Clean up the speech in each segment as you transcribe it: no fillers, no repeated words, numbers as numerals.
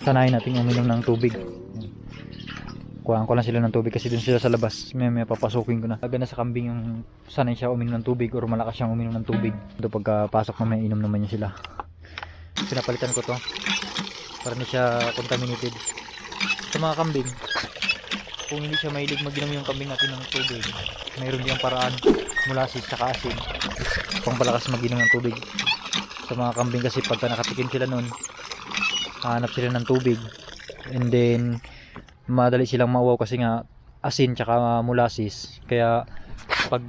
sanayin natin uminom ng tubig. Kuhaan ko lang sila ng tubig kasi dun sila sa labas. May papasukin ko na. Ganda sa kambing yung sanay siya uminom ng tubig or malakas siyang uminom ng tubig. Ito pagkapasok na may inom naman niya sila. Pinapalitan ko to para hindi siya contaminated. Sa mga kambing, kung hindi siya mahilig mag-inom yung kambing natin ng tubig, mayroon diyang paraan, molasses saka asin, pangpalakas mag-inom ng tubig. Sa mga kambing kasi pagka nakatikim sila nun, hanap sila ng tubig, and then madali silang mauwaw kasi nga asin tsaka molasses. Kaya pag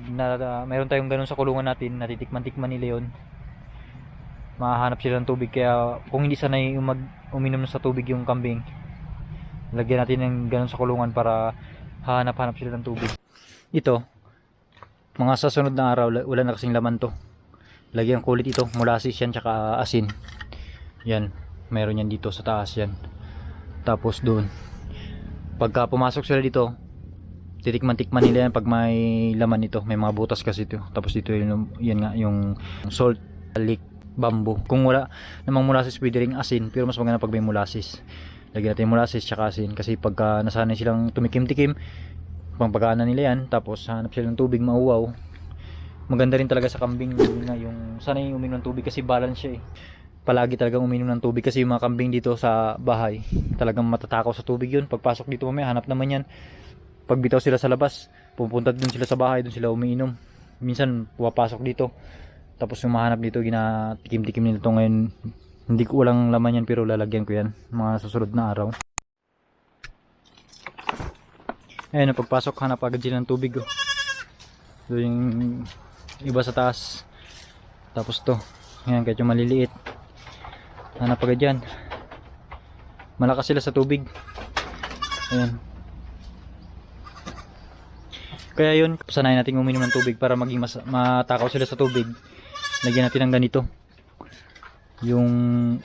mayroon tayong ganun sa kulungan natin, natitikman-tikman nila yun, mahanap sila ng tubig. Kaya kung hindi sanay uminom sa tubig yung kambing, lagyan natin ng ganun sa kulungan para hanap-hanap sila ng tubig. Ito, mga sa sunod na araw, wala na kasing laman to. Lagyan ko ulit ito, molasses yan tsaka asin. Yan, meron yan dito sa taas yan. Tapos doon, pagka pumasok sila dito, titikman-tikman nila yan pag may laman ito. May mga butas kasi ito. Tapos dito yan nga, yung salt, garlic, bamboo. Kung wala namang molasses, pwede ring asin, pero mas maganda pag may molasses. Lagyan natin yung molasses tsaka asin kasi pagka nasanay silang tumikim-tikim, pagpagana nila yan, tapos hanap sila ng tubig, mauwaw. Maganda rin talaga sa kambing na yung sanay uminom ng tubig kasi balance siya eh. Palagi talagang uminom ng tubig kasi yung mga kambing dito sa bahay, talagang matatakaw sa tubig yun. Pagpasok dito mamaya, hanap naman yan. Pag bitaw sila sa labas, pupunta dun sila sa bahay, dun sila umiinom. Minsan pupasok dito, tapos yung mahanap dito, ginatikim-tikim nila ito ngayon. Hindi ko walang laman yan pero lalagyan ko yan mga susunod na araw. Ayun, pagpasok hanap agad sila ng tubig. Oh. So, yung iba sa taas. Tapos to. Ayan, kahit yung maliliit. Hanap agad yan. Malakas sila sa tubig. Ayan. Kaya yun, sanayin natin uminom ng tubig para maging matakaw sila sa tubig. Lagyan natin ng ganito. Yung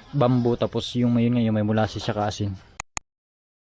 bamboo, tapos yung may molasses saka asin.